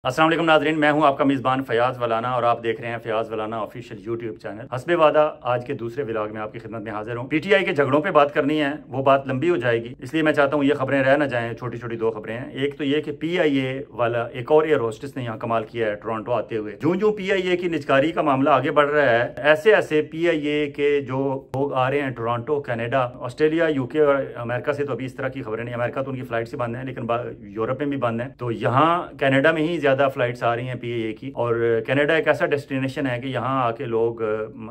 अस्सलाम वालेकुम नाज़रीन, मैं हूं आपका मेज़बान फ़याज़ वलाना और आप देख रहे हैं फ़याज़ वलाना ऑफिशियल यूट्यूब चैनल। हस्बे वादा आज के दूसरे व्लॉग में आपकी खिदमत में हाजिर हूं। पीटीआई के झगड़ों पे बात करनी है, वो बात लंबी हो जाएगी, इसलिए मैं चाहता हूं ये खबरें रह ना जाएं। छोटी छोटी दो खबरें हैं। एक तो ये कि पीआईए वाला एक और एयर होस्टेस ने यहाँ कमाल किया है टोरंटो आते हुए। जो जो पीआईए की निजकारी का मामला आगे बढ़ रहा है, ऐसे ऐसे पीआईए के जो लोग आ रहे हैं टोरंटो, कनाडा, ऑस्ट्रेलिया, यूके और अमेरिका से तो अभी इस तरह की खबरें नहीं। अमेरिका तो उनकी फ्लाइट से बंद है, लेकिन यूरोप में भी बंद है। तो यहाँ कनाडा में ही ज्यादा फ्लाइट्स आ रही हैं पीआईए की। और कनाडा एक ऐसा डेस्टिनेशन है कि यहाँ आके लोग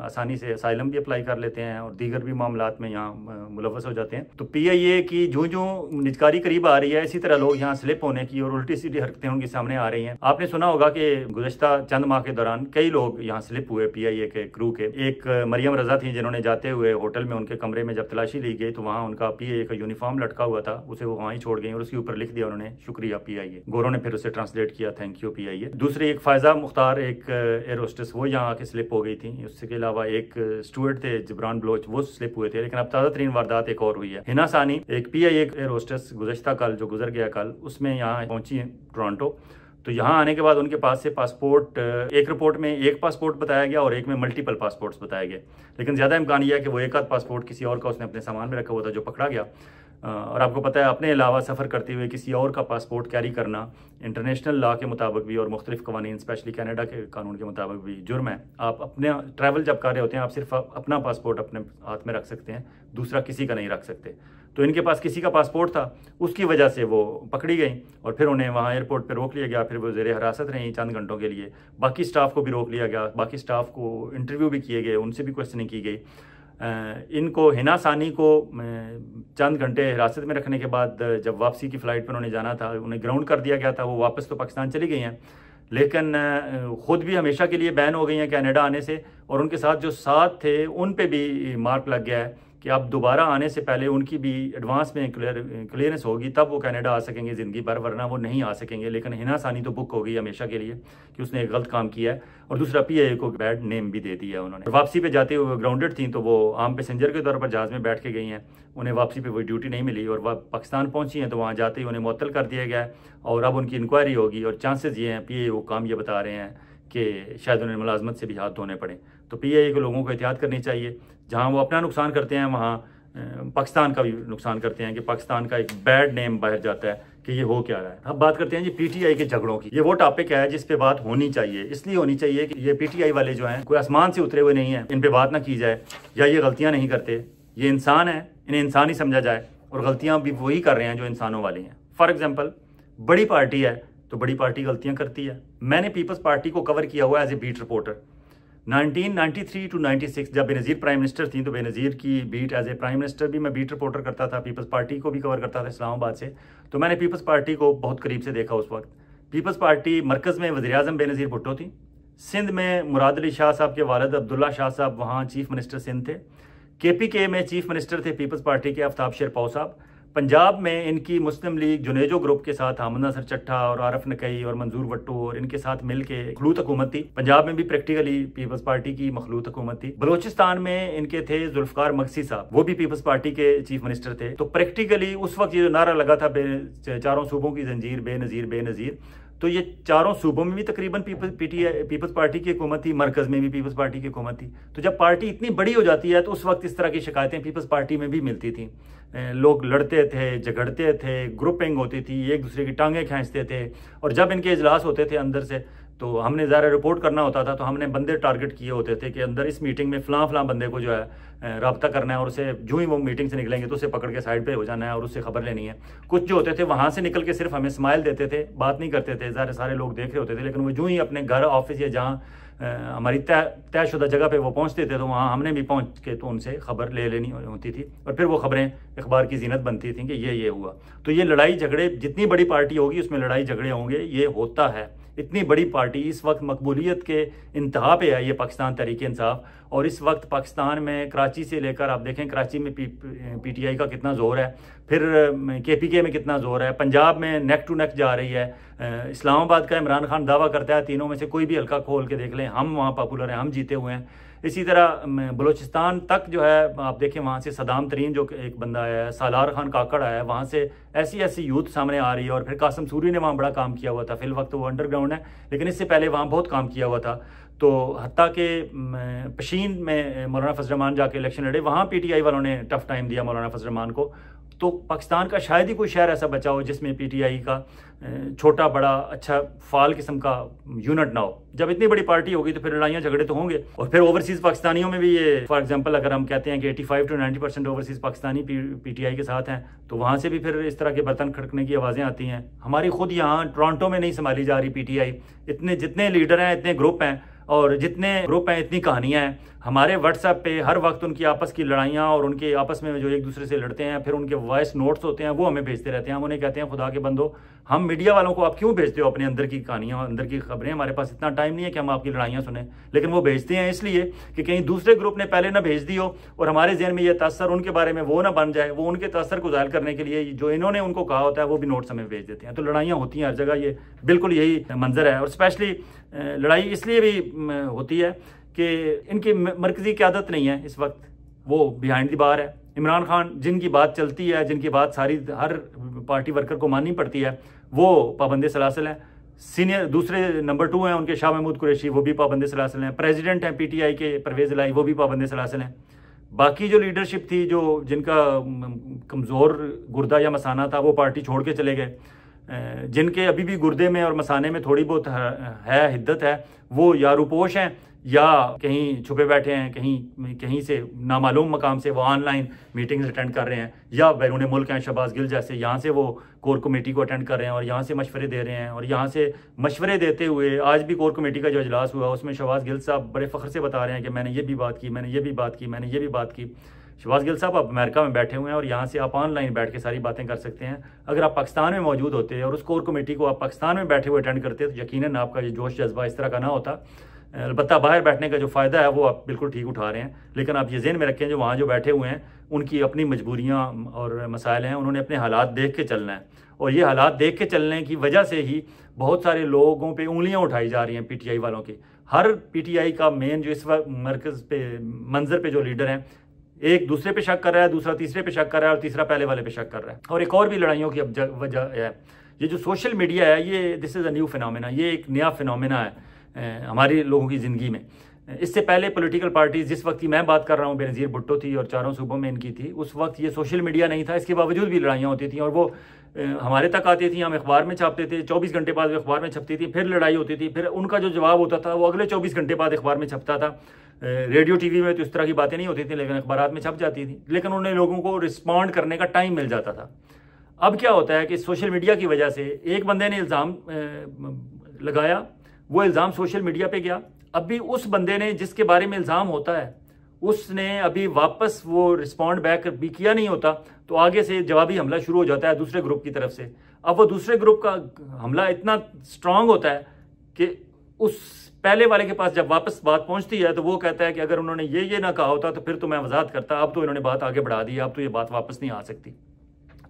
आसानी से असाइलम भी अप्लाई कर लेते हैं और दीगर भी मामलात में यहाँ मुलव्वस हो जाते हैं। तो पीआईए की जो जो निजकारी करीब आ रही है, इसी तरह लोग यहाँ स्लिप होने की और उल्टी सीधी हरकतें उनके सामने आ रही हैं। आपने सुना होगा कि गुज़श्ता चंद माह के दौरान कई लोग यहाँ स्लिप हुए पीआईए के क्रू के। एक मरियम रजा थी जिन्होंने जाते हुए होटल में उनके कमरे में जब तलाशी ली गई तो वहाँ उनका पीआईए का यूनिफॉर्म लटका हुआ था, उसे वो वहाँ ही छोड़ गई और उसके ऊपर लिख दिया उन्होंने शुक्रिया पीआईए। गोरों ने फिर उसे ट्रांसलेट किया थैंक यू पीआईए। दूसरी एक फायजा मुख्तार, एक एयर होस्टेस, वो यहाँ आके स्लिप हो गई थी। उसके अलावा एक स्टूअर्ड थे जबरान बलोच, वो स्लिप हुए थे। लेकिन अब ताज़ा तरीन वारदात एक और हुई है। हिना सानी, एक पीआईए एयर होस्टेस, गुज़श्ता कल जो गुजर गया कल, उसमें यहाँ पहुंची है टोरंटो। तो यहाँ आने के बाद उनके पास से पासपोर्ट, एक रिपोर्ट में एक पासपोर्ट बताया गया और एक में मल्टीपल पासपोर्ट्स बताए गए। लेकिन ज़्यादा इम्कान यह है कि वो एक आध पासपोर्ट किसी और का उसने अपने सामान में रखा हुआ था जो पकड़ा गया। और आपको पता है अपने अलावा सफ़र करते हुए किसी और का पासपोर्ट कैरी करना इंटरनेशनल लॉ के मुताबिक भी और मुख्तलिफ कवानीन स्पेशली कनाडा के कानून के मुताबिक भी जुर्म है। आप अपने ट्रैवल जब कर रहे होते हैं आप सिर्फ अपना पासपोर्ट अपने हाथ में रख सकते हैं, दूसरा किसी का नहीं रख सकते। तो इनके पास किसी का पासपोर्ट था, उसकी वजह से वो पकड़ी गई और फिर उन्हें वहाँ एयरपोर्ट पर रोक लिया गया। फिर वो ज़ेर हिरासत रहीं चंद घंटों के लिए। बाकी स्टाफ को भी रोक लिया गया, बाकी स्टाफ को इंटरव्यू भी किए गए, उनसे भी क्वेश्चनिंग की गई। इनको हिना सानी को चंद घंटे हिरासत में रखने के बाद जब वापसी की फ़्लाइट पर उन्होंने जाना था, उन्हें ग्राउंड कर दिया गया था। वो वापस तो पाकिस्तान चली गई हैं, लेकिन ख़ुद भी हमेशा के लिए बैन हो गई हैं कनाडा आने से। और उनके साथ जो साथ थे उन पे भी मार्क लग गया है कि अब दोबारा आने से पहले उनकी भी एडवांस में क्लियरेंस होगी, तब वो कनाडा आ सकेंगे ज़िंदगी भर, वरना वो नहीं आ सकेंगे। लेकिन हिना सानी तो बुक हो गई हमेशा के लिए कि उसने एक गलत काम किया है और दूसरा पीआईए को बैड नेम भी दे दिया उन्होंने। वापसी पे जाते हुए ग्राउंडेड थी, तो वो आम पैसेंजर के तौर पर जहाज़ में बैठ के गई हैं। उन्हें वापसी पे कोई ड्यूटी नहीं मिली और वह पाकिस्तान पहुंची हैं तो वहाँ जाते ही उन्हें मुअत्तल कर दिया गया और अब उनकी इंक्वायरी होगी। और चांसेस ये हैं, पीआईए को काम ये बता रहे हैं कि शायद उन्हें मुलाजमत से भी हाथ धोने पड़े। तो पीआईए के लोगों को एहतियात करनी चाहिए। जहाँ वो अपना नुकसान करते हैं वहाँ पाकिस्तान का भी नुकसान करते हैं कि पाकिस्तान का एक बैड नेम बाहर जाता है कि ये हो क्या रहा है। अब बात करते हैं जी पीटीआई के झगड़ों की। ये वो टॉपिक है जिस पे बात होनी चाहिए, इसलिए होनी चाहिए कि ये पीटीआई वाले जो हैं कोई आसमान से उतरे हुए नहीं है, इन पे बात ना की जाए या ये गलतियां नहीं करते। ये इंसान है, इन्हें इंसान ही समझा जाए और गलतियां भी वही कर रहे हैं जो इंसानों वाली हैं। फॉर एग्जाम्पल, बड़ी पार्टी है तो बड़ी पार्टी गलतियां करती है। मैंने पीपल्स पार्टी को कवर किया हुआ as a beat reporter 1993 to 96। जब बेनज़ीर प्राइम मिनिस्टर थी तो बेनज़ीर की beat as a prime minister भी मैं बीट रिपोर्टर करता था, पीपल्स पार्टी को भी कवर करता था इस्लामाबाद से। तो मैंने पीपल्स पार्टी को बहुत करीब से देखा उस वक्त। पीपल्स पार्टी मरकज़ में वज़ीर आज़म बेनज़ीर भुट्टो थी, सिंध में मुराद अली शाह साहब के वालिद अब्दुल्ला शाह साहब वहाँ चीफ मिनिस्टर सिंध थे। केपीके में चीफ मिनिस्टर थे पीपल्स पार्टी के आफ्ताब शेरपाव साहब। पंजाब में इनकी मुस्लिम लीग जुनेजो ग्रुप के साथ अहमद नसर चट्टा और आरफ नकई और मंजूर वट्टू और इनके साथ मिलके मखलूत हुकूमत थी। पंजाब में भी प्रैक्टिकली पीपल्स पार्टी की मखलूत हुकूमत थी। बलोचिस्तान में इनके थे जुल्फकार मक्सी साहब, वो भी पीपल्स पार्टी के चीफ मिनिस्टर थे। तो प्रैक्टिकली उस वक्त ये जो नारा लगा था चारों सूबों की जंजीर बेनज़ीर बेनज़ीर, तो ये चारों सूबों में भी तकरीबन पीपल्स पार्टी की हुकूमत थी, मरकज़ में भी पीपल्स पार्टी की हुकूमत थी। तो जब पार्टी इतनी बड़ी हो जाती है तो उस वक्त इस तरह की शिकायतें पीपल्स पार्टी में भी मिलती थी। लोग लड़ते थे, झगड़ते थे, ग्रुपिंग होती थी, एक दूसरे की टांगें खींचते थे। और जब इनके इजलास होते थे अंदर से तो हमने ज़रा रिपोर्ट करना होता था, तो हमने बंदे टारगेट किए होते थे कि अंदर इस मीटिंग में फ़लाँ बंदे को जो है रब्ता करना है और उसे जो ही वो मीटिंग से निकलेंगे तो उसे पकड़ के साइड पे हो जाना है और उससे खबर लेनी है। कुछ जो होते थे वहाँ से निकल के सिर्फ हमें स्माइल देते थे, बात नहीं करते थे, ज़रा सारे लोग देख रहे होते थे। लेकिन वो जो ही अपने घर, ऑफिस या जहाँ हमारी तयशुदा जगह पे वो पहुंचते थे तो वहाँ हमने भी पहुंच के तो उनसे खबर ले लेनी होती थी और फिर वो खबरें अखबार की जीनत बनती थी कि ये हुआ। तो ये लड़ाई झगड़े, जितनी बड़ी पार्टी होगी उसमें लड़ाई झगड़े होंगे, ये होता है। इतनी बड़ी पार्टी इस वक्त मकबूलियत के इंतहा पे है ये पाकिस्तान तहरीक इंसाफ। और इस वक्त पाकिस्तान में कराची से लेकर आप देखें कराची में पीटीआई का कितना ज़ोर है, फिर केपीके में कितना ज़ोर है, पंजाब में नेक टू नेक जा रही है। इस्लामाबाद का इमरान खान दावा करता है तीनों में से कोई भी हल्का खोल के देख लें हम वहाँ पॉपुलर हैं, हम जीते हुए हैं। इसी तरह बलूचिस्तान तक जो है आप देखें, वहाँ से सदाम तरीन जो एक बंदा है, सालार खान काकड़ आया, वहाँ से ऐसी ऐसी यूथ सामने आ रही है। और फिर कासम सूरी ने वहाँ बड़ा काम किया हुआ था, फिल वक्त वो अंडरग्राउंड है, लेकिन इससे पहले वहाँ बहुत काम किया हुआ था। तो हत्ता के पशीन में मौलाना फजल रहमान जाके इलेक्शन लड़े, वहाँ PTI वालों ने टफ टाइम दिया मौलाना फजल रहमान को। तो पाकिस्तान का शायद ही कोई शहर ऐसा बचा हो जिसमें PTI का छोटा बड़ा अच्छा फाल किस्म का यूनिट ना हो। जब इतनी बड़ी पार्टी होगी तो फिर लड़ाइयाँ झगड़े तो होंगे। और फिर ओवरसीज़ पाकिस्तानियों में भी ये, फॉर एग्जांपल अगर हम कहते हैं कि 85 to 90% ओवरसीज़ पाकिस्तानी PTI के साथ हैं, तो वहाँ से भी फिर इस तरह के बर्तन खड़कने की आवाज़ें आती हैं। हमारी खुद यहाँ टोरंटो में नहीं संभाली जा रही PTI। इतने जितने लीडर हैं, इतने ग्रुप हैं, और जितने ग्रुप हैं इतनी कहानियां हैं। हमारे व्हाट्सएप पे हर वक्त उनकी आपस की लड़ाइयाँ और उनके आपस में जो एक दूसरे से लड़ते हैं, फिर उनके वॉइस नोट्स होते हैं, वो हमें भेजते रहते हैं। हम उन्हें कहते हैं खुदा के बंदो, हम मीडिया वालों को आप क्यों भेजते हो अपने अंदर की कहानियाँ, अंदर की खबरें? हमारे पास इतना टाइम नहीं है कि हम आपकी लड़ाइयाँ सुने। लेकिन वो भेजते हैं इसलिए कि कहीं दूसरे ग्रुप ने पहले ना भेज दी हो और हमारे जहन में ये तासर उनके बारे में वो ना बन जाए। वो उनके तासर को ज़ाहिर करने के लिए जो इन्होंने उनको कहा होता है वो भी नोट्स हमें भेज देते हैं। तो लड़ाइयाँ होती हैं हर जगह, ये बिल्कुल यही मंजर है। और स्पेशली लड़ाई इसलिए भी होती है कि इनकी मरकजी क़यादत नहीं है इस वक्त, वो बिहाइंड द बार है। इमरान खान जिनकी बात चलती है, जिनकी बात सारी हर पार्टी वर्कर को माननी पड़ती है, वो पाबंद सलासिल हैं। सीनियर दूसरे नंबर 2 हैं उनके शाह महमूद कुरैशी, वो भी पाबंद सलासिल हैं। प्रेसिडेंट हैं PTI के परवेज़ इलाही, वो भी पाबंद सलासिल हैं। बाकी जो लीडरशिप थी, जो जिनका कमज़ोर गुर्दा या मसाना था, वो पार्टी छोड़ के चले गए। जिनके अभी भी गुर्दे में और मसाने में थोड़ी बहुत है हिद्दत है, वो या रुपोश हैं या कहीं छुपे बैठे हैं, कहीं से नामालूम मकाम से वो ऑनलाइन मीटिंग्स अटेंड कर रहे हैं, या बैरून मुल्क हैं शहबाज गिल जैसे, यहाँ से वो कोर कमेटी को अटेंड कर रहे हैं और यहाँ से मशवरे दे रहे हैं। और यहाँ से मशवरे देते हुए आज भी कोर कमेटी का जो इजलास हुआ उसमें शहबाज गिल साहब बड़े फ़ख्र से बता रहे हैं कि मैंने ये भी बात की, मैंने ये भी बात की, मैंने ये भी बात की। शहबाज गिल साहब आप अमेरिका में बैठे हुए हैं और यहाँ से आप ऑनलाइन बैठ के सारी बातें कर सकते हैं। अगर आप पाकिस्तान में मौजूद होते और उस कोर कमेटी को आप पाकिस्तान में बैठे हुए अटेंड करते तो यकीनन आपका ये जोश जज्बा इस तरह का ना होता। अलबत्ता बाहर बैठने का जो फ़ायदा है वो आप बिल्कुल ठीक उठा रहे हैं, लेकिन आप ये ज़हन में रखें जो वहाँ जो बैठे हुए हैं उनकी अपनी मजबूरियाँ और मसाइल हैं, उन्होंने अपने हालात देख के चलना है। और ये हालात देख के चलने की वजह से ही बहुत सारे लोगों पे उंगलियाँ उठाई जा रही हैं PTI वालों की। हर PTI का मेन जो इस वक्त मरकज़ पे मंजर पे जो लीडर हैं, एक दूसरे पे शक कर रहा है, दूसरा तीसरे पे शक कर रहा है और तीसरा पहले वाले पे शक कर रहा है। और एक और भी लड़ाइयों की अब वजह है ये जो सोशल मीडिया है, ये this is a new phenomena, ये एक नया फिनोमेना है हमारी लोगों की ज़िंदगी में। इससे पहले पॉलिटिकल पार्टीज, जिस वक्त की मैं बात कर रहा हूँ, बेनज़ीर भुट्टो थी और चारों सूबों में इनकी थी, उस वक्त ये सोशल मीडिया नहीं था। इसके बावजूद भी लड़ाइयाँ होती थी और वो हमारे तक आती थी, हम अखबार में छापते थे, 24 घंटे बाद अखबार में छपती थी, फिर लड़ाई होती थी, फिर उनका जो जवाब होता था वो अगले 24 घंटे बाद अखबार में छपता था। रेडियो TV में तो इस तरह की बातें नहीं होती थी, लेकिन अखबारात में छप जाती थी, लेकिन उन्हें लोगों को रिस्पॉन्ड करने का टाइम मिल जाता था। अब क्या होता है कि सोशल मीडिया की वजह से एक बंदे ने इल्ज़ाम लगाया, वो इल्ज़ाम सोशल मीडिया पे गया, अभी उस बंदे ने जिसके बारे में इल्ज़ाम होता है उसने अभी वापस वो रिस्पॉन्ड बैक भी किया नहीं होता, तो आगे से जवाबी हमला शुरू हो जाता है दूसरे ग्रुप की तरफ से। अब वो दूसरे ग्रुप का हमला इतना स्ट्रांग होता है कि उस पहले वाले के पास जब वापस बात पहुंचती है तो वो कहता है कि अगर उन्होंने ये ना कहा होता तो फिर तो मैं वजाहत करता, अब तो इन्होंने बात आगे बढ़ा दी, अब तो ये बात वापस नहीं आ सकती।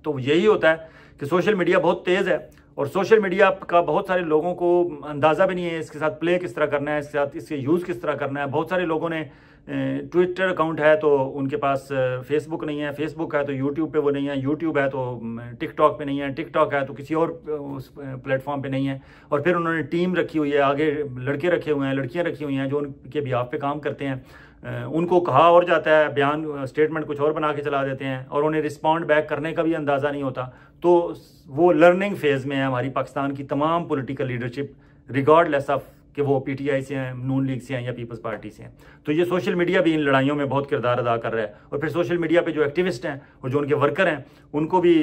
तो यही होता है कि सोशल मीडिया बहुत तेज़ है और सोशल मीडिया का बहुत सारे लोगों को अंदाज़ा भी नहीं है इसके साथ प्ले किस तरह करना है, इसके साथ इसके यूज़ किस तरह करना है। बहुत सारे लोगों ने ट्विटर अकाउंट है तो उनके पास फेसबुक नहीं है, फेसबुक है तो यूट्यूब पे वो नहीं है, यूट्यूब है तो टिकटॉक पे नहीं है, टिकटॉक है तो किसी और उस प्लेटफॉर्म पे नहीं है। और फिर उन्होंने टीम रखी हुई है, आगे लड़के रखे हुए हैं, लड़कियां रखी हुई हैं जो उनके बिहाफ पे काम करते हैं। उनको कहा और जाता है, बयान स्टेटमेंट कुछ और बना के चला देते हैं और उन्हें रिस्पॉन्ड बैक करने का भी अंदाज़ा नहीं होता। तो वो लर्निंग फेज़ में है हमारी पाकिस्तान की तमाम पॉलिटिकल लीडरशिप, रिगार्डलेस ऑफ कि वो PTI से हैं, नून लीग से हैं या पीपल्स पार्टी से हैं। तो ये सोशल मीडिया भी इन लड़ाइयों में बहुत किरदार अदा कर रहा है। और फिर सोशल मीडिया पे जो एक्टिविस्ट हैं और जो उनके वर्कर हैं, उनको भी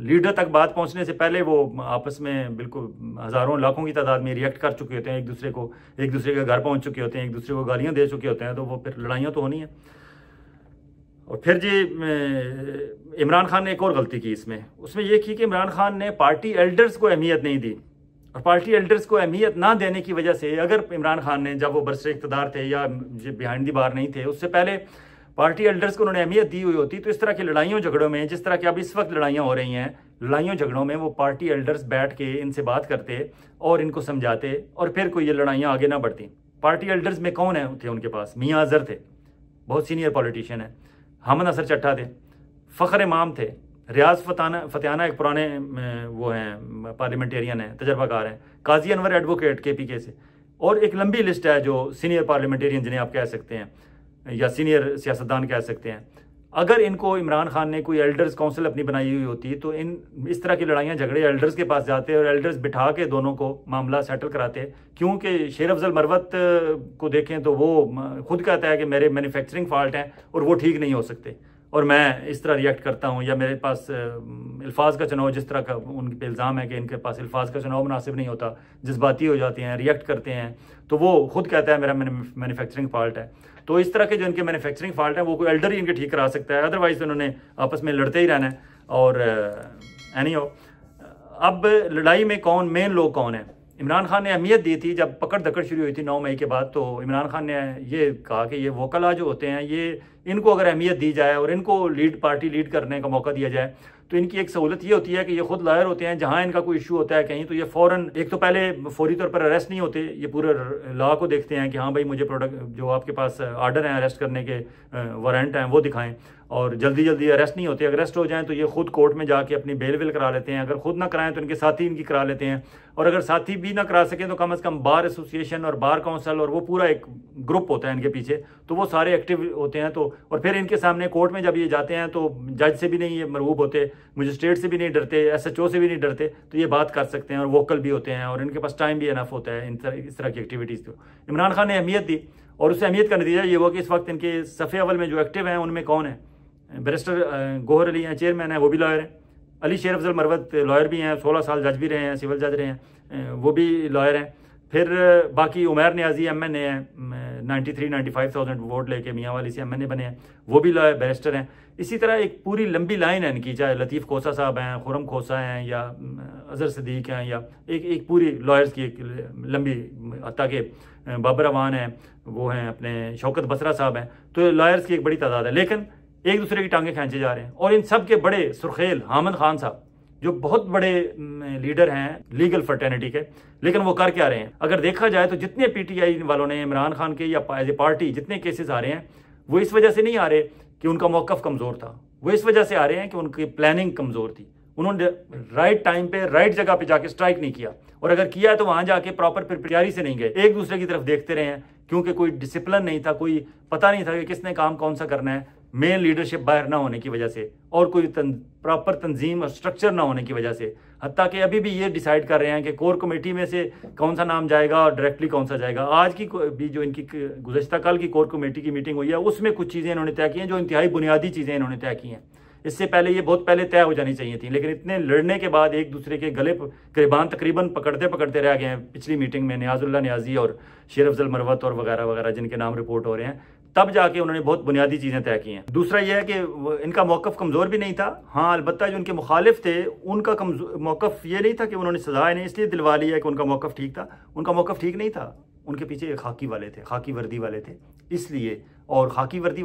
लीडर तक बात पहुंचने से पहले वो आपस में बिल्कुल हज़ारों लाखों की तादाद में रिएक्ट कर चुके होते हैं, एक दूसरे के घर पहुँच चुके होते हैं, एक दूसरे को गालियाँ दे चुके होते हैं। तो वो फिर लड़ाइयाँ तो होनी है। और फिर जी इमरान खान ने एक और गलती की उसमें ये की कि इमरान खान ने पार्टी एल्डर्स को अहमियत नहीं दी। और पार्टी एल्डर्स को अहमियत ना देने की वजह से, अगर इमरान खान ने जब वो बरसर इक़्तिदार थे या बिहाइंड दी बार नहीं थे, उससे पहले पार्टी एल्डर्स को उन्होंने अहमियत दी हुई होती, तो इस तरह की लड़ाइयों झगड़ों में, जिस तरह की अब इस वक्त लड़ाइयाँ हो रही हैं, लड़ाइयों झगड़ों में वो पार्टी एल्डर्स बैठ के इनसे बात करते और इनको समझाते और फिर कोई ये लड़ाइयाँ आगे ना बढ़ती। पार्टी एल्डर्स में कौन है थे उनके पास? मियाँ अजहर थे, बहुत सीनियर पॉलिटिशियन है। हमद असर चट्टा थे, फ़ख्र इमाम थे, रियाज फतेहाना एक पुराने वो हैं, पार्लियामेंटेरियन हैं, तजर्बाकार हैं, काजी अनवर एडवोकेट KPK से, और एक लंबी लिस्ट है जो सीनियर पार्लियामेंटेरियन जिन्हें आप कह सकते हैं या सीनियर सियासतदान कह सकते हैं। अगर इनको इमरान खान ने कोई एल्डर्स काउंसिल अपनी बनाई हुई होती तो इस तरह की लड़ाइयाँ झगड़े एल्डर्स के पास जाते और एल्डर्स बिठा के दोनों को मामला सेटल कराते। क्योंकि शेर अफजल मरवत को देखें तो वो खुद कहता है कि मेरे मैन्युफैक्चरिंग फॉल्ट हैं और वो ठीक नहीं हो सकते, और मैं इस तरह रिएक्ट करता हूँ, या मेरे पास अल्फाज का चुनाव, जिस तरह का उन पे इल्ज़ाम है कि इनके पास अल्फाज का चुनाव मुनासिब नहीं होता, जज्बाती हो जाते हैं, रिएक्ट करते हैं, तो वो खुद कहता है मेरा मैन्युफैक्चरिंग फॉल्ट है। तो इस तरह के जो इनके मैन्युफैक्चरिंग फॉल्ट है वो कोई एल्डर ही इनके ठीक करा सकता है, अदरवाइज तो उन्होंने आपस में लड़ते ही रहना है। और एनीहो, अब लड़ाई में मेन लोग कौन है? इमरान खान ने अहमियत दी थी जब पकड़ दकड़ शुरू हुई थी 9 मई के बाद, तो इमरान खान ने ये कहा कि ये वोकला जो होते हैं, ये इनको अगर अहमियत दी जाए और इनको पार्टी लीड करने का मौका दिया जाए तो इनकी एक सहूलत ये होती है कि ये खुद लॉयर होते हैं। जहाँ इनका कोई इशू होता है कहीं, तो ये फ़ौरन, एक तो पहले फौरी तौर पर अरेस्ट नहीं होते, ये पूरे लॉ को देखते हैं कि हाँ भाई मुझे जो आपके पास आर्डर हैं अरेस्ट करने के, वारंट हैं, वो दिखाएं, और जल्दी जल्दी अरेस्ट नहीं होते। अरेस्ट हो जाएं तो ये खुद कोर्ट में जाके अपनी बेल वेल करा लेते हैं, अगर खुद ना कराएं तो इनके साथी इनकी करा लेते हैं, और अगर साथी भी ना करा सकें तो कम से कम बार एसोसिएशन और बार काउंसिल और वो पूरा एक ग्रुप होता है इनके पीछे, तो वो सारे एक्टिव होते हैं। तो और फिर इनके सामने कोर्ट में जब ये जाते हैं तो जज से भी नहीं ये मरगूब होते, मजिस्ट्रेट से भी नहीं डरते, SHO से भी नहीं डरते, तो ये बात कर सकते हैं और वोकल भी होते हैं और इनके पास टाइम भी इनफ होता है इस तरह की एक्टिविटीज़। तो इमरान खान ने अहमियत दी, और उस अहमियत का नतीजा ये हुआ कि इस वक्त इनके सफ़े अव्वल में जो एक्टिव हैं उनमें कौन है? बैरिस्टर गोहर अली हैं, चेयरमैन है, वो भी लॉयर हैं। अली शेर अफजल मरवत लॉयर भी हैं, 16 साल जज भी रहे हैं, सिविल जज रहे हैं, वो भी लॉयर हैं। फिर बाकी उमैर नियाजी MNA हैं, 93-95,000 वोट लेके मियाँ वाली से MNA बने हैं, वो भी लॉयर बैरिस्टर हैं। इसी तरह एक पूरी लंबी लाइन है इनकी, चाहे लतीफ़ खोसा साहब हैं, खुरम खोसा हैं, या अजहर सिद्दीक हैं, या एक पूरी लॉयर्स की एक लंबी, ताकि बाबर अवान हैं, वो हैं अपने शौकत बसरा साहब हैं, तो लॉयर्स की एक बड़ी तादाद है। लेकिन एक दूसरे की टांगे खींचे जा रहे हैं, और इन सब के बड़े सुर्खेल हामिद खान साहब जो बहुत बड़े लीडर हैं लीगल फर्टर्निटी के, लेकिन वो कर क्या रहे हैं? अगर देखा जाए तो जितने PTI वालों ने इमरान खान के या एज ए पार्टी जितने केसेस आ रहे हैं, वो इस वजह से नहीं आ रहे कि उनका मौकफ कमज़ोर था, वो इस वजह से आ रहे हैं कि उनकी प्लानिंग कमज़ोर थी। उन्होंने राइट टाइम पे राइट जगह पे जाके स्ट्राइक नहीं किया, और अगर किया तो वहां जाके प्रॉपर तैयारी से नहीं गए, एक दूसरे की तरफ देखते रहे हैं, क्योंकि कोई डिसिप्लिन नहीं था, कोई पता नहीं था कि किसने काम कौन सा करना है, मेन लीडरशिप बाहर ना होने की वजह से, और कोई प्रॉपर तंजीम और स्ट्रक्चर ना होने की वजह से। हत्ता कि अभी भी ये डिसाइड कर रहे हैं कि कोर कमेटी में से कौन सा नाम जाएगा और डायरेक्टली कौन सा जाएगा। आज की भी जो इनकी गुज़श्ता कल की कोर कमेटी की मीटिंग हुई है, उसमें कुछ चीज़ें इन्होंने तय की हैं जो इंतहाई बुनियादी चीज़ें इन्होंने तय की हैं। इससे पहले ये बहुत पहले तय हो जानी चाहिए थी, लेकिन इतने लड़ने के बाद एक दूसरे के गले गिरबान तकरीबन पकड़ते पकड़ते रह गए हैं। पिछली मीटिंग में नियाजुल्लाह नियाजी और शेर अफजल मरवत और वगैरह वगैरह जिनके नाम रिपोर्ट हो रहे हैं, तब जाके उन्होंने बहुत बुनियादी चीज़ें तय की हैं। दूसरा यह है कि इनका मौकफ कमज़ोर भी नहीं था। हाँ, अलबत्ता जो उनके मुखालिफ थे उनका मौकफ ये नहीं था कि उन्होंने सजाएं नहीं इसलिए दिलवा लिया कि उनका मौकफ ठीक था। उनका मौकफ ठीक नहीं था, उनके पीछे एक खाकी वाले थे, खाकी वर्दी वाले थे इसलिए। और खाकी वर्दी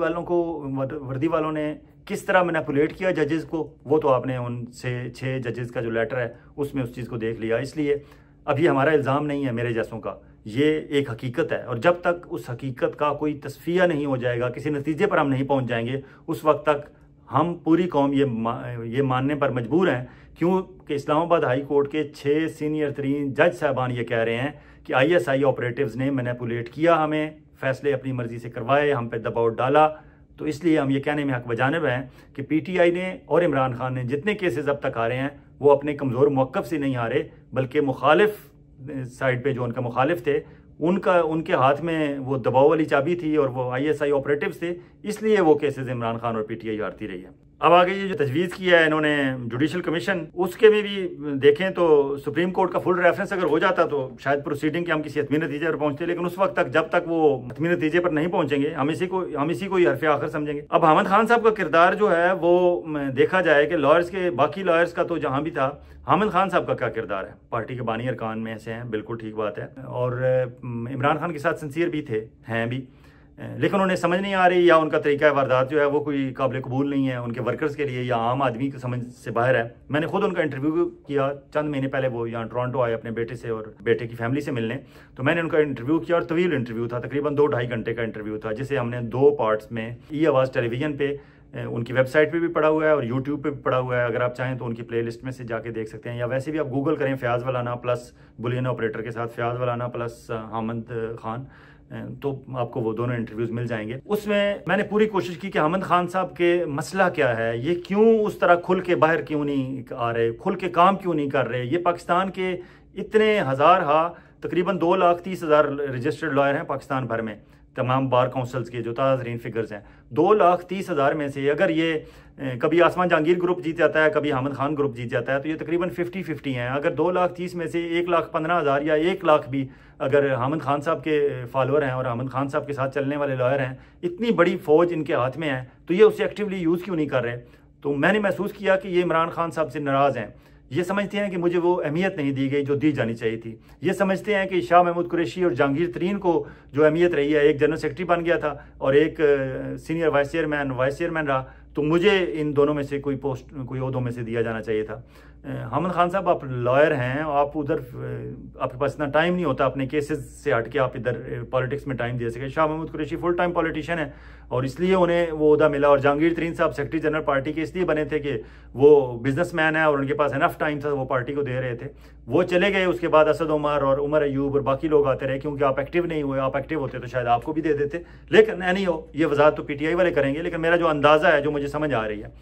वालों ने किस तरह मैनिपुलेट किया जजेस को, वो तो आपने उनसे 6 जजेस का जो लेटर है उसमें उस चीज़ को देख लिया। इसलिए अभी हमारा इल्ज़ाम नहीं है मेरे जैसों का, ये एक हकीकत है, और जब तक उस हकीकत का कोई तस्फिया नहीं हो जाएगा, किसी नतीजे पर हम नहीं पहुंच जाएंगे, उस वक्त तक हम पूरी कौम ये मानने पर मजबूर हैं। क्योंकि इस्लामाबाद हाई कोर्ट के 6 सीनियर तरीन जज साहबान ये कह रहे हैं कि ISI ऑपरेटिव्स ने मैनिपुलेट किया, हमें फैसले अपनी मर्जी से करवाए, हम पे दबाव डाला। तो इसलिए हम ये कहने में हक बजानिब हैं कि PTI ने और इमरान खान ने जितने केसेस अब तक आ रहे हैं वो अपने कमज़ोर मौक़िफ़ से नहीं आ रहे, बल्कि मुखालिफ साइड पे जो उनका मुखालिफ थे उनके हाथ में वो दबाव वाली चाबी थी और वो ISI ऑपरेटिव्स थे, इसलिए वो केसेस इमरान खान और PTI हारती रही है। अब आगे ये जो तजवीज़ किया है इन्होंने जुडिशल कमीशन, उसके में भी देखें तो सुप्रीम कोर्ट का फुल रेफरेंस अगर हो जाता तो शायद प्रोसीडिंग के हम किसी हतमी नतीजे पर पहुंचते, लेकिन उस वक्त तक जब तक वो हतमी नतीजे पर नहीं पहुंचेंगे हम इसी को ही हरफ आखिर समझेंगे। अब हामिद खान साहब का किरदार जो है वो देखा जाए कि लॉयर्स के बाकी लॉयर्स का तो जहाँ भी था, हामिद खान साहब का क्या किरदार है? पार्टी के बानी अरकान में से हैं, बिल्कुल ठीक बात है, और इमरान खान के साथ सिंसियर भी थे, हैं भी, लेकिन उन्हें समझ नहीं आ रही, या उनका तरीका वारदात जो है वो कोई काबिल कबूल नहीं है उनके वर्कर्स के लिए, या आम आदमी की समझ से बाहर है। मैंने खुद उनका इंटरव्यू किया चंद महीने पहले, वो यहाँ टोरंटो आए अपने बेटे से और बेटे की फैमिली से मिलने, तो मैंने उनका इंटरव्यू किया और तवील इंटरव्यू था, तकरीबन 2-2.5 घंटे का इंटरव्यू था, जिसे हमने 2 पार्ट्स में ई आवाज़ टेलीविज़न पे, उनकी वेबसाइट पे भी पड़ा हुआ है और यूट्यूब पे भी पड़ा हुआ है। अगर आप चाहें तो उनकी प्लेलिस्ट में से जाके देख सकते हैं, या वैसे भी आप गूगल करें फयाज़ वलाना प्लस बुलियन ऑपरेटर के साथ फयाज़ वलाना प्लस हामिद खान, तो आपको वो दोनों इंटरव्यूज़ मिल जाएंगे। उसमें मैंने पूरी कोशिश की कि हामिद खान साहब के मसला क्या है, ये क्यों उस तरह खुल के बाहर क्यों नहीं आ रहे, खुल के काम क्यों नहीं कर रहे। ये पाकिस्तान के इतने तकरीबन 2,30,000 रजिस्टर्ड लॉयर हैं पाकिस्तान भर में, तमाम बार काउंसिल्स के जो ताज़ा तरीन फिगर्स हैं। 2,30,000 में से अगर ये कभी आसमान जहांगीर ग्रुप जीत जाता है, कभी हामिद खान ग्रुप जीत जाता है, तो ये तकरीबन 50-50 हैं। अगर 2,30,000 में से 1,15,000 या 1 लाख भी अगर हामिद खान साहब के फॉलोअर हैं और हामिद खान साहब के साथ चलने वाले लॉयर हैं, इतनी बड़ी फौज इनके हाथ में है, तो ये उसे एक्टिवली यूज़ क्यों नहीं कर रहे। तो मैंने महसूस किया कि ये इमरान खान साहब से नाराज़ हैं। ये समझते हैं कि मुझे वो अहमियत नहीं दी गई जो दी जानी चाहिए थी। ये समझते हैं कि शाह महमूद कुरैशी और जहांगीर तरीन को जो अहमियत रही है, एक जनरल सेक्रेटरी बन गया था और एक सीनियर वाइस चेयरमैन रहा, तो मुझे इन दोनों में से कोई ओहदों में से दिया जाना चाहिए था। हामिद खान साहब, आप लॉयर हैं, आप उधर आपके पास इतना टाइम नहीं होता अपने केसेस से हट के आप इधर पॉलिटिक्स में टाइम दे सके। Shah Mahmood Qureshi full time politician है और इसलिए उन्हें वो ओहदा मिला, और जहांगीर तरीन साहब सेक्रेटरी जनरल पार्टी के इसलिए बने थे कि वो बिजनेसमैन है और उनके पास इनफ टाइम था, वो पार्टी को दे रहे थे। वो चले गए, उसके बाद असद उमर और उमर अयूब और बाकी लोग आते रहे, क्योंकि आप एक्टिव नहीं हुए। आप एक्टिव होते तो शायद आपको भी दे देते, लेकिन नहीं हो। ये वजाहत तो PTI वाले करेंगे, लेकिन मेरा जो अंदाज़ा है, जो मुझे समझ आ रही है,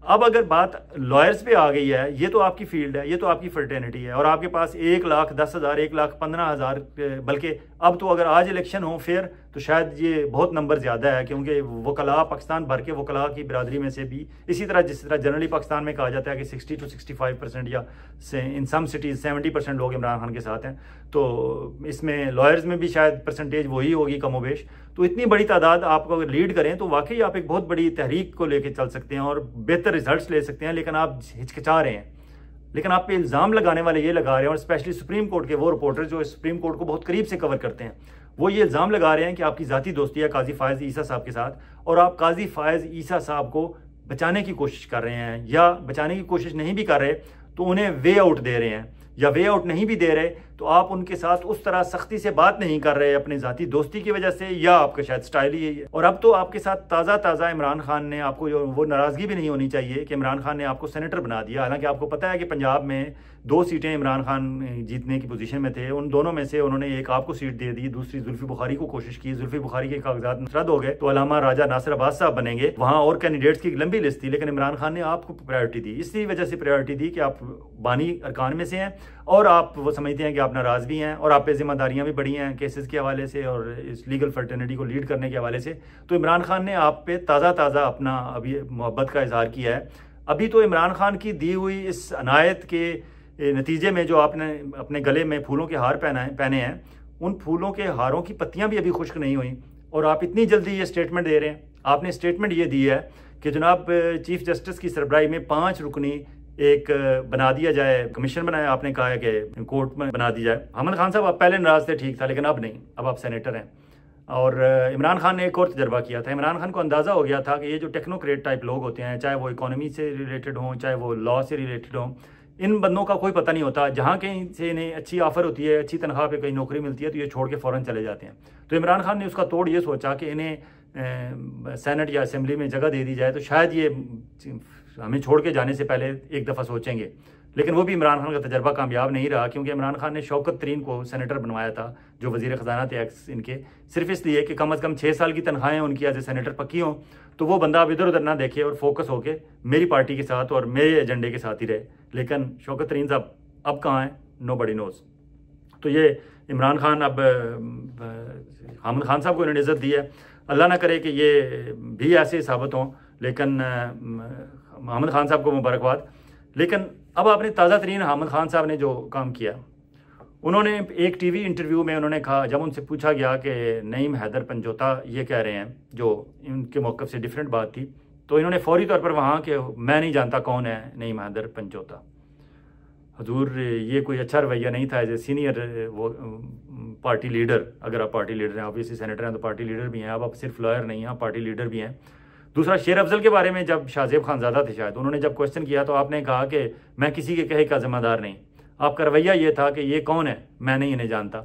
अब अगर बात लॉयर्स पे आ गई है, ये तो आपकी फील्ड है, ये तो आपकी फर्टेनिटी है, और आपके पास 1,10,000 1,15,000, बल्कि अब तो अगर आज इलेक्शन हो फिर तो शायद ये बहुत नंबर ज़्यादा है, क्योंकि वकला पाकिस्तान भर के वकला की बिरादरी में से भी इसी तरह, जिस तरह जनरली पाकिस्तान में कहा जाता है कि 60 to 65% या इन सम सिटीज़ 70% लोग इमरान खान के साथ हैं, तो इसमें लॉयर्स में भी शायद परसेंटेज वही होगी कमोबेश। तो इतनी बड़ी तादाद आपको अगर लीड करें तो वाकई आप एक बहुत बड़ी तहरीक को लेकर चल सकते हैं और बेहतर रिजल्ट्स ले सकते हैं। लेकिन आप हिचकिचा रहे हैं, लेकिन आप पे इल्ज़ाम लगाने वाले ये लगा रहे हैं, और स्पेशली सुप्रीम कोर्ट के वो रिपोर्टर जो सुप्रीम कोर्ट को बहुत करीब से कवर करते हैं, वो ये इल्ज़ाम लगा रहे हैं कि आपकी ज़ाती दोस्ती है काजी फायज़ ईसा साहब के साथ, और आप काजी फायज़ ईसा साहब को बचाने की कोशिश कर रहे हैं, या बचाने की कोशिश नहीं भी कर रहे तो उन्हें वे आउट दे रहे हैं, या वे आउट नहीं भी दे रहे तो आप उनके साथ उस तरह सख्ती से बात नहीं कर रहे अपनी ज़ाती दोस्ती की वजह से, या आपका शायद स्टाइल ही है। और अब तो आपके साथ ताज़ा इमरान खान ने आपको, वो नाराज़गी भी नहीं होनी चाहिए कि इमरान खान ने आपको सेनेटर बना दिया। हालांकि आपको पता है कि पंजाब में 2 सीटें इमरान खान जीतने की पोजीशन में थे, उन दोनों में से उन्होंने एक आपको सीट दे दी, दूसरी जुल्फी बुखारी को कोशिश की, जुल्फी बुखारी के कागजात रद्द हो गए तो अलामा राजा नासिर अब्बास साहब बनेंगे। वहाँ और कैंडिडेट्स की लंबी लिस्ट थी, लेकिन इमरान खान ने आपको प्रायोरिटी दी। इसी वजह से प्रायोरिटी दी कि आप बानी अरकान में से हैं और आप वो समझते हैं कि आप नाराज़ भी हैं और आप पे जिम्मेदारियां भी बढ़ी हैं केसेस के हवाले से और इस लीगल फर्टर्निटी को लीड करने के हवाले से। तो इमरान खान ने आप पे ताज़ा अपना अभी मोहब्बत का इजहार किया है। अभी तो इमरान खान की दी हुई इस अनायत के नतीजे में जो आपने अपने गले में फूलों के हार पहने हैं, उन फूलों के हारों की पत्तियां भी अभी खुश्क नहीं हुई, और आप इतनी जल्दी ये स्टेटमेंट दे रहे हैं। आपने स्टेटमेंट ये दी है कि जनाब चीफ जस्टिस की सरबराही में 5 रुकनी एक बना दिया जाए, कमीशन बनाया, आपने कहा है कि कोर्ट में बना दी जाए। हामिद खान साहब, आप पहले नाराज थे, ठीक था, लेकिन अब नहीं, अब आप सेनेटर हैं। और इमरान खान ने एक और तजर्बा किया था। इमरान खान को अंदाज़ा हो गया था कि ये जो टेक्नोक्रेट टाइप लोग होते हैं, चाहे वो इकोनॉमी से रिलेटेड हों, चाहे वो लॉ से रिलेटेड हों, इन बंदों का कोई पता नहीं होता। जहाँ कहीं से इन्हें अच्छी ऑफर होती है, अच्छी तनख्वाह पे कहीं नौकरी मिलती है, तो ये छोड़ के फ़ौरन चले जाते हैं। तो इमरान खान ने उसका तोड़ ये सोचा कि इन्हें सेनेट या असेंबली में जगह दे दी जाए, तो शायद ये हमें छोड़ के जाने से पहले एक दफ़ा सोचेंगे। लेकिन वो भी इमरान खान का तजर्बा कामयाब नहीं रहा, क्योंकि इमरान खान ने शौकत तरीन को सेनेटर बनवाया था, जो वज़ीर ख़जाना थे एक्स इनके, सिर्फ इसलिए कि कम अज़ कम 6 साल की तनख्वाहें उनकी एज ए सेनेटर पक्की हों, तो वो बंदा अब इधर उधर ना देखे और फोकस होके मेरी पार्टी के साथ और मेरे एजेंडे के साथ ही रहे। लेकिन शौकत तरीन साहब अब कहाँ हैं, नोबडी नोज़। तो ये इमरान खान अब हामिद खान साहब को इन्होंने इज़्ज़त दी है। अल्लाह ना करे कि ये भी ऐसे साबित हों, लेकिन हामिद खान साहब को मुबारकबाद। लेकिन अब आपने ताज़ा तरीन हामिद खान साहब ने जो काम किया, उन्होंने एक टीवी इंटरव्यू में उन्होंने कहा, जब उनसे पूछा गया कि नईम हैदर पंजोता ये कह रहे हैं, जो इनके मौक़िफ़ से डिफरेंट बात थी, तो इन्होंने फौरी तौर पर वहाँ के मैं नहीं जानता कौन है नईम हैदर पंजोता। हजूर ये कोई अच्छा रवैया नहीं था एज ए सीनियर वो पार्टी लीडर। अगर आप पार्टी लीडर हैं, ऑब्वियसली सेनेटर हैं तो पार्टी लीडर भी हैं, आप सिर्फ लॉयर नहीं हैं, आप पार्टी लीडर भी हैं। दूसरा, शेर अफजल के बारे में जब शाहजेब खानजादा थे शायद, उन्होंने जब क्वेश्चन किया तो आपने कहा कि मैं किसी के कहे का जिम्मेदार नहीं। आपका रवैया ये था कि ये कौन है, मैं नहीं इन्हें जानता।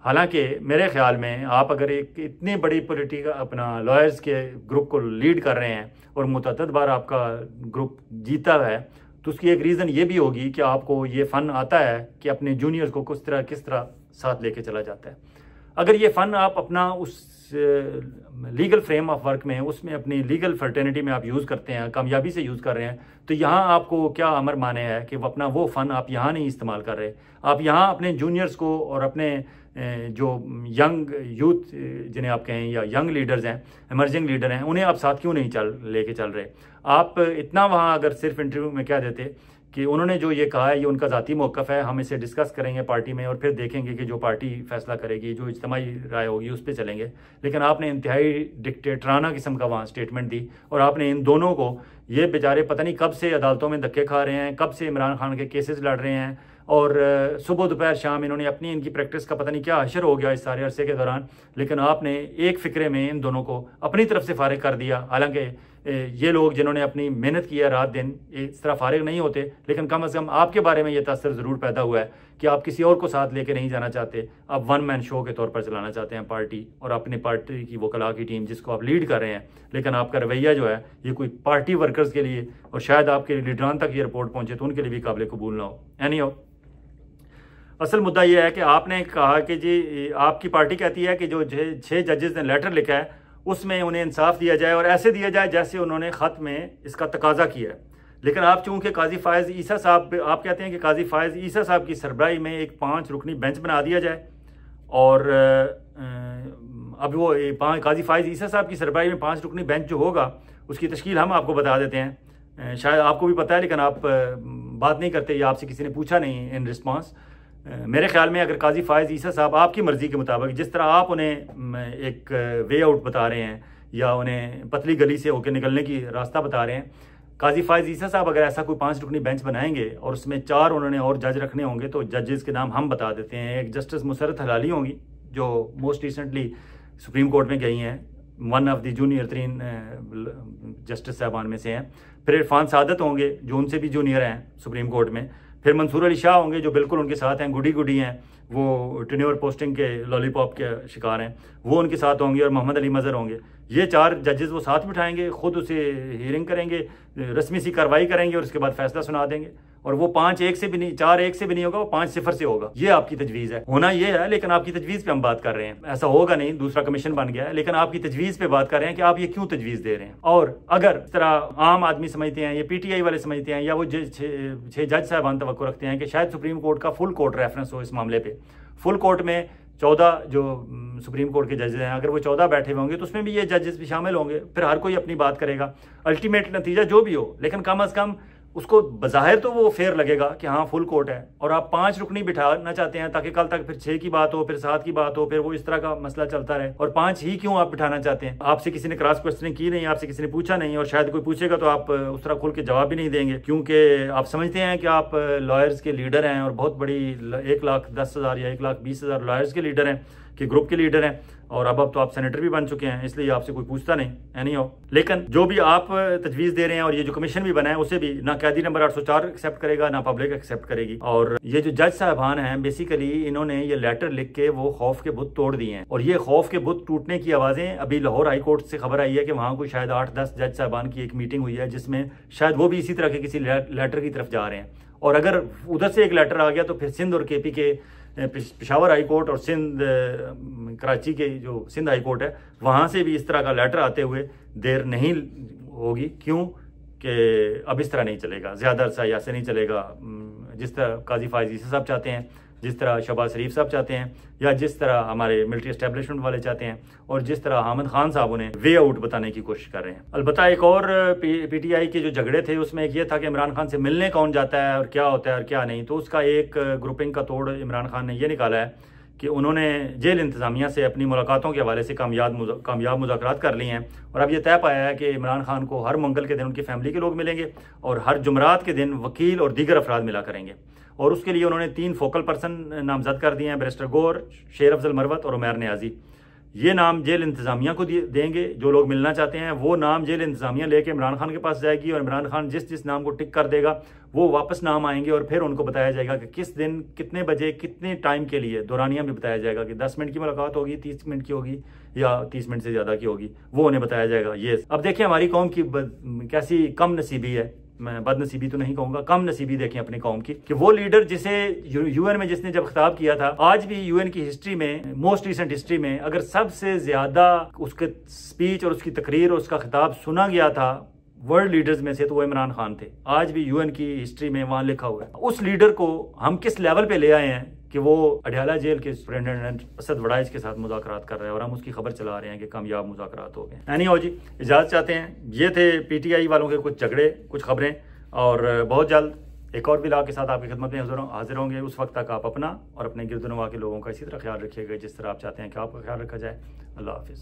हालांकि मेरे ख्याल में आप अगर एक इतनी बड़ी पॉलिटिकल अपना लॉयर्स के ग्रुप को लीड कर रहे हैं और मुतअद्दिद बार आपका ग्रुप जीता है, तो उसकी एक रीज़न ये भी होगी कि आपको ये फ़न आता है कि अपने जूनियर्स को किस तरह साथ लेके चला जाता है। अगर ये फ़न आप अपना उस लीगल फ्रेम ऑफ वर्क में, उसमें अपनी लीगल फर्टेनिटी में आप यूज़ करते हैं, कामयाबी से यूज़ कर रहे हैं, तो यहाँ आपको क्या अमर माने है कि अपना वो फ़न आप यहाँ नहीं इस्तेमाल कर रहे। आप यहाँ अपने जूनियर्स को और अपने जो यंग यूथ जिन्हें आप कहें या यंग लीडर्स हैं, इमर्जिंग लीडर हैं, उन्हें आप साथ क्यों नहीं लेके चल रहे। आप इतना वहाँ अगर सिर्फ इंटरव्यू में क्या देते कि उन्होंने जो ये कहा है ये उनका ज़ाती मौक़िफ़ है, हम इसे डिस्कस करेंगे पार्टी में और फिर देखेंगे कि जो पार्टी फैसला करेगी, जो इज्तिमाई राय होगी उस पर चलेंगे। लेकिन आपने इंतहाई डिक्टेटराना किस्म का वहाँ स्टेटमेंट दी और आपने इन दोनों को, ये बेचारे पता नहीं कब से अदालतों में धक्के खा रहे हैं, कब से इमरान खान के केसेस लड़ रहे हैं और सुबह दोपहर शाम इन्होंने अपनी इनकी प्रैक्टिस का पता नहीं क्या हशर हो गया इस सारे अरसे के दौरान। लेकिन आपने एक फ़िक्रे में इन दोनों को अपनी तरफ से फारिग कर दिया। हालांकि ये लोग जिन्होंने अपनी मेहनत की है रात दिन, इस तरह फारिग नहीं होते, लेकिन कम अज़ कम आपके बारे में ये तासर ज़रूर पैदा हुआ है कि आप किसी और को साथ लेके नहीं जाना चाहते, आप वन मैन शो के तौर पर चलाना चाहते हैं पार्टी और अपनी पार्टी की वकला की टीम जिसको आप लीड कर रहे हैं। लेकिन आपका रवैया जो है ये कोई पार्टी वर्कर्स के लिए और शायद आपके लीडरान तक ये रिपोर्ट पहुँचे तो उनके लिए भी काबिल कबूल ना हो। एनी हो, असल मुद्दा यह है कि आपने कहा कि जी आपकी पार्टी कहती है कि जो 6 जजेस ने लेटर लिखा है उसमें उन्हें इंसाफ दिया जाए और ऐसे दिया जाए जैसे उन्होंने ख़त में इसका तकाजा किया है। लेकिन आप चूंकि काजी फ़ायज़ ईसा साहब, आप कहते हैं कि काजी फ़ायज़ ईसा साहब की सरबराही में एक 5 रुकनी बेंच बना दिया जाए और अब वो काजी फ़ायज़ ईसा साहब की सरबराही में 5 रुकनी बेंच जो होगा उसकी तश्कील हम आपको बता देते हैं। शायद आपको भी पता है लेकिन आप बात नहीं करते या आपसे किसी ने पूछा नहीं इन रिस्पॉन्स। मेरे ख्याल में अगर काजी फ़ायज़ ईसा साहब आपकी मर्ज़ी के मुताबिक जिस तरह आप उन्हें एक वे आउट बता रहे हैं या उन्हें पतली गली से होकर निकलने की रास्ता बता रहे हैं, काजी फ़ायज़ ईसा साहब अगर ऐसा कोई 5 रुकनी बेंच बनाएंगे और उसमें 4 उन्होंने और जज रखने होंगे तो जजेस के नाम हम बता देते हैं। एक जस्टिस मुसरत हलाली होंगी जो मोस्ट रिसेंटली सुप्रीम कोर्ट में गई हैं, one of the junior 3 justice साहबान में से हैं। फिर इरफान सादत होंगे जो उनसे भी जूनियर हैं सुप्रीम कोर्ट में। फिर मंसूर अली शाह होंगे जो बिल्कुल उनके साथ हैं, गुडी हैं, वो टेन्योर पोस्टिंग के लॉलीपॉप के शिकार हैं, वो उनके साथ होंगे और मोहम्मद अली मज़हर होंगे। ये 4 जजेस वो साथ बिठाएंगे, खुद उसे हियरिंग करेंगे, रस्मी सी कार्रवाई करेंगे और उसके बाद फैसला सुना देंगे। और वो 5 1 से भी नहीं, 4 1 से भी नहीं होगा, वो 5 0 से होगा। ये आपकी तजवीज़ है, होना ये है, लेकिन आपकी तजवीज़ पे हम बात कर रहे हैं। ऐसा होगा नहीं, दूसरा कमीशन बन गया है, लेकिन आपकी तजवीज़ पे बात कर रहे हैं कि आप ये क्यों तजवीज़ दे रहे हैं। और अगर इस तरह आम आदमी समझते हैं, ये PTI वाले समझते हैं या वो 6 जज साहबान तवक्को रखते हैं कि शायद सुप्रीम कोर्ट का फुल कोर्ट रेफरेंस हो इस मामले पर। फुल कोर्ट में 14 जो सुप्रीम कोर्ट के जजेस हैं, अगर वो 14 बैठे हुए होंगे तो उसमें भी ये जजेस भी शामिल होंगे। फिर हर कोई अपनी बात करेगा, अल्टीमेट नतीजा जो भी हो, लेकिन कम अज़ कम उसको बज़ाहिर तो वो फेयर लगेगा कि हाँ फुल कोर्ट है। और आप 5 रुकनी बिठाना चाहते हैं ताकि कल तक फिर 6 की बात हो, फिर 7 की बात हो, फिर वो इस तरह का मसला चलता रहे। और 5 ही क्यों आप बिठाना चाहते हैं? आपसे किसी ने क्रॉस क्वेश्चनिंग की नहीं, आपसे किसी ने पूछा नहीं और शायद कोई पूछेगा तो आप उस तरह खुल के जवाब भी नहीं देंगे, क्योंकि आप समझते हैं कि आप लॉयर्स के लीडर हैं और बहुत बड़ी 1,10,000 या 1,20,000 लॉयर्स के लीडर हैं, के ग्रुप के लीडर हैं। और अब तो आप सेनेटर भी बन चुके हैं, इसलिए आपसे कोई पूछता नहीं, एनी हो। लेकिन जो भी आप तजवीज़ दे रहे हैं और ये जो कमीशन भी बना है उसे भी ना कैदी नंबर 804 एक्सेप्ट करेगा ना पब्लिक एक्सेप्ट करेगी। और ये जो जज साहबान हैं बेसिकली इन्होंने ये लेटर लिख के वो खौफ के बुत तोड़ दिए हैं। और ये खौफ के बुत टूटने की आवाज़ें अभी लाहौर हाई कोर्ट से खबर आई है कि वहाँ कोई शायद 8-10 जज साहबान की एक मीटिंग हुई है जिसमें शायद वो भी इसी तरह के किसी लेटर की तरफ जा रहे हैं। और अगर उधर से एक लेटर आ गया तो फिर सिंध और KP के पेशावर हाई कोर्ट और सिंध कराची के जो सिंध हाई कोर्ट है वहाँ से भी इस तरह का लेटर आते हुए देर नहीं होगी। क्यों कि अब इस तरह नहीं चलेगा, ज़्यादा अरसा ऐसे नहीं चलेगा जिस तरह काजी फ़ायज़ ईसा साहब चाहते हैं, जिस तरह शहबाज शरीफ साहब चाहते हैं, या जिस तरह हमारे मिलिट्री एस्टेब्लिशमेंट वाले चाहते हैं, और जिस तरह हामिद खान साहब उन्हें वे आउट बताने की कोशिश कर रहे हैं। अलबत्ता एक और PTI के जो झगड़े थे उसमें एक ये था कि इमरान खान से मिलने कौन जाता है और क्या होता है और क्या नहीं। तो उसका एक ग्रुपिंग का तोड़ इमरान खान ने ये निकाला है कि उन्होंने जेल इंतज़ामिया से अपनी मुलाकातों के हवाले से कामयाब मुज़ाकरात कर लिए हैं। और अब ये तय पाया है कि इमरान खान को हर मंगल के दिन उनकी फैमिली के लोग मिलेंगे और हर जुमरात के दिन वकील और दीगर अफराद मिला करेंगे। और उसके लिए उन्होंने 3 फोकल पर्सन नामजद कर दिए हैं, बैरिस्टर गौर, शेर अफजल मरवत और उमैर नियाजी। ये नाम जेल इंतजामिया को देंगे। जो लोग मिलना चाहते हैं वो नाम जेल इंतजामिया लेके इमरान खान के पास जाएगी और इमरान खान जिस जिस नाम को टिक कर देगा वो वापस नाम आएंगे और फिर उनको बताया जाएगा कि किस दिन, कितने बजे, कितने टाइम के लिए। दौरानिया भी बताया जाएगा कि 10 मिनट की मुलाकात होगी, 30 मिनट की होगी या 30 मिनट से ज़्यादा की होगी, वो उन्हें बताया जाएगा। ये अब देखिए हमारी कौम की कैसी कम नसीबी है, मैं बदनसीबी तो नहीं कहूंगा, कम नसीबी देखें अपनी कौम की, कि वो लीडर जिसे यूएन में जिसने जब खिताब किया था, आज भी यूएन की हिस्ट्री में, मोस्ट रिसेंट हिस्ट्री में, अगर सबसे ज्यादा उसके स्पीच और उसकी तकरीर और उसका खिताब सुना गया था वर्ल्ड लीडर्स में से, तो वो इमरान खान थे। आज भी यूएन की हिस्ट्री में वहां लिखा हुआ है। उस लीडर को हम किस लेवल पे ले आए हैं कि वो अडयाला जेल के सुपरिटेंडेंट असद वड़ाइज के साथ मुज़ाकरात कर रहे हैं और हम उसकी खबर चला रहे हैं कि कामयाब मुज़ाकरात हो गए। एनी हो जी, इजाज़त चाहते हैं। ये थे पीटीआई वालों के कुछ झगड़े, कुछ खबरें, और बहुत जल्द एक और विलाग के साथ आपकी खिदमत में हाजिर होंगे। उस वक्त तक आप अपना और अपने गिरदनवा के लोगों का इसी तरह ख्याल रखिएगा जिस तरह आप चाहते हैं कि आपका ख्याल रखा जाए। अल्लाह हाफिज़।